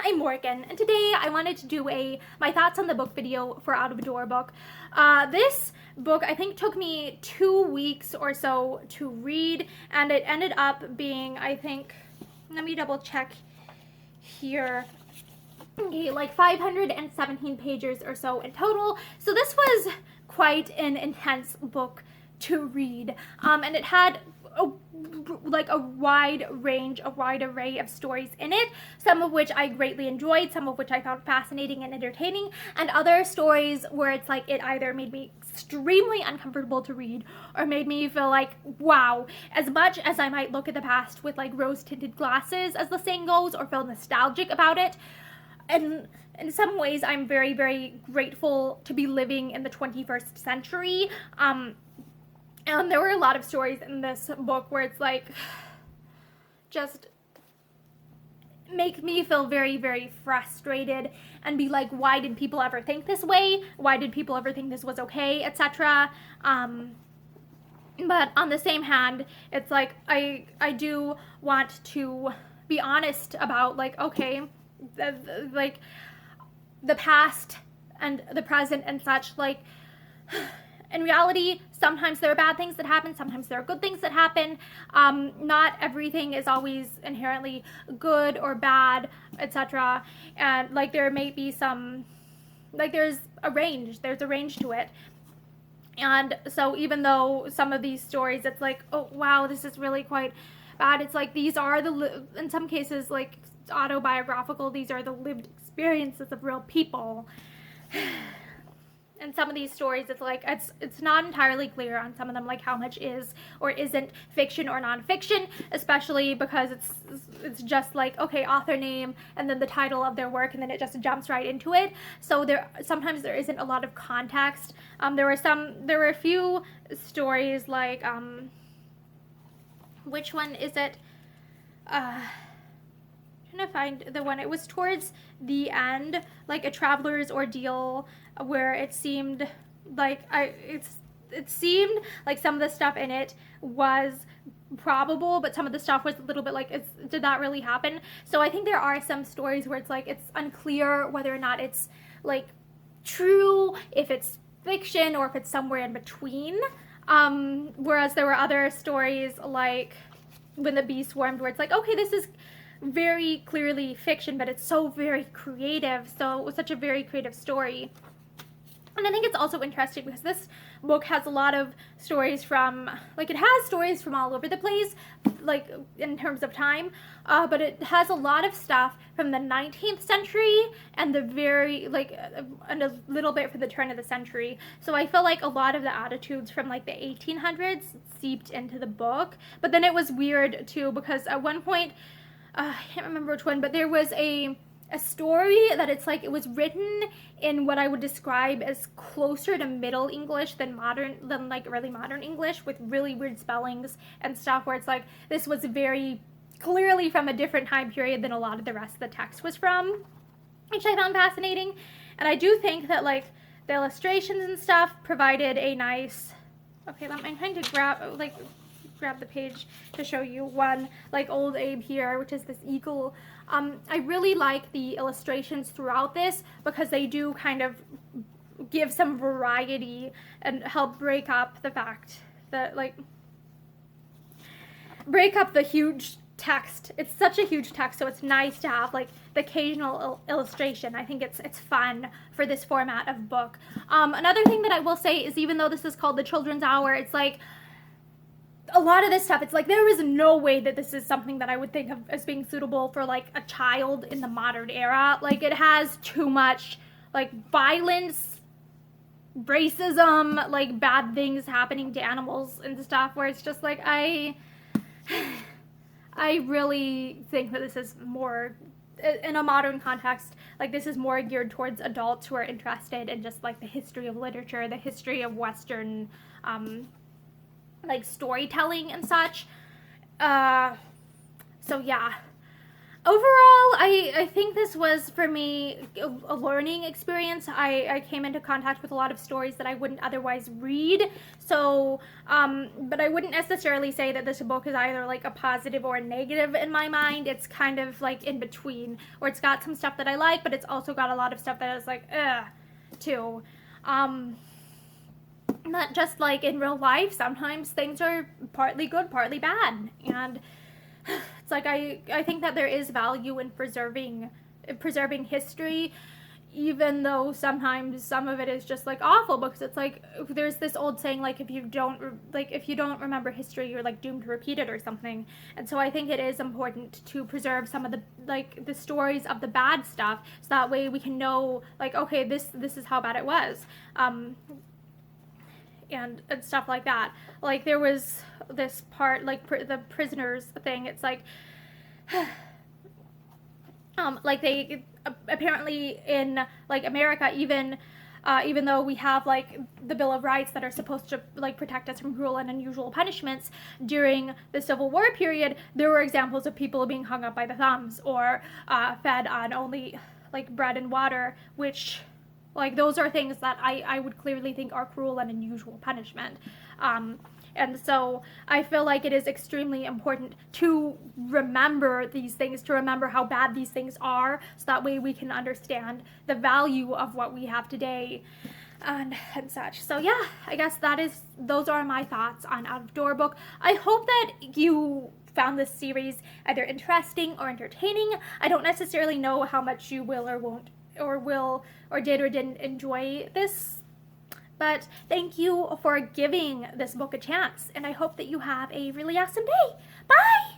I'm Morgan, and today I wanted to do my thoughts on the book video for Out of a Door book. This book I think took me 2 weeks or so to read, and it ended up being, I think, let me double check here, okay, like 517 pages or so in total. So this was quite an intense book to read, and it had a wide array of stories in it, some of which I greatly enjoyed, some of which I found fascinating and entertaining, and other stories where it's like it either made me extremely uncomfortable to read or made me feel like, wow, as much as I might look at the past with like rose-tinted glasses, as the saying goes, or feel nostalgic about it. And in some ways, I'm very, very grateful to be living in the 21st century. And there were a lot of stories in this book where it's like, just make me feel very, very frustrated and be like, why did people ever think this way? Why did people ever think this was okay, etc.? But on the same hand, it's like, I do want to be honest about, like, okay, like, the past and the present and such, like, in reality, sometimes there are bad things that happen, sometimes there are good things that happen. Not everything is always inherently good or bad, etc. And like there may be some, like there's a range to it. And so even though some of these stories, it's like, oh wow, this is really quite bad, it's like these are in some cases, like autobiographical, these are the lived experiences of real people. And some of these stories, it's like, it's not entirely clear on some of them, like how much is or isn't fiction or nonfiction, especially because it's just like, okay, author name and then the title of their work, and then it just jumps right into it. So sometimes there isn't a lot of context. There were a few stories like, which one is it? Trying to find the one. It was towards the end, like A Traveler's Ordeal, where it seemed like it seemed like some of the stuff in it was probable, but some of the stuff was a little bit like, did that really happen? So I think there are some stories where it's like it's unclear whether or not it's like true, if it's fiction, or if it's somewhere in between. Whereas there were other stories like When the Bee Swarmed, where it's like, okay, this is very clearly fiction, but it's so very creative. So it was such a very creative story. And I think it's also interesting because this book has a lot of stories from, like, it has stories from all over the place, like, in terms of time, but it has a lot of stuff from the 19th century and and a little bit from the turn of the century. So I feel like a lot of the attitudes from, like, the 1800s seeped into the book. But then it was weird, too, because at one point, I can't remember which one, but there was a story that it's like it was written in what I would describe as closer to Middle English than like really modern English, with really weird spellings and stuff, where it's like this was very clearly from a different time period than a lot of the rest of the text was from, which I found fascinating. And I do think that like the illustrations and stuff provided a nice, okay, I'm trying to grab the page to show you one, like Old Abe here, which is this eagle. I really like the illustrations throughout this because they do kind of give some variety and help break up the fact that, like, break up the huge text. It's such a huge text, so it's nice to have like the occasional illustration. I think it's fun for this format of book. Another thing that I will say is, even though this is called the Children's Hour, it's like a lot of this stuff, it's like there is no way that this is something that I would think of as being suitable for like a child in the modern era. Like, it has too much like violence, racism, like bad things happening to animals and stuff, where it's just like I really think that this is more, in a modern context, like this is more geared towards adults who are interested in just like the history of literature, the history of Western like storytelling and such. So yeah. overall, I think this was, for me, a learning experience. I came into contact with a lot of stories that I wouldn't otherwise read. So, but I wouldn't necessarily say that this book is either like a positive or a negative in my mind. It's kind of like in between, or it's got some stuff that I like, but it's also got a lot of stuff that is like, too. Not just like in real life, sometimes things are partly good, partly bad. And it's like I think that there is value in preserving history, even though sometimes some of it is just like awful, because it's like there's this old saying, like if you don't remember history, you're like doomed to repeat it or something. And so I think it is important to preserve some of the stories of the bad stuff, so that way we can know, like, okay, this is how bad it was. And stuff like that. Like there was this part, like the prisoners thing. It's like, like they apparently in like America, even though we have like the Bill of Rights that are supposed to like protect us from cruel and unusual punishments, during the Civil War period, there were examples of people being hung up by the thumbs, or fed on only like bread and water, which, like, those are things that I would clearly think are cruel and unusual punishment. And so I feel like it is extremely important to remember these things, to remember how bad these things are, so that way we can understand the value of what we have today and such. So yeah, I guess those are my thoughts on Out of Door Book. I hope that you found this series either interesting or entertaining. I don't necessarily know how much you will or won't, or did or didn't enjoy this, but thank you for giving this book a chance, and I hope that you have a really awesome day. Bye!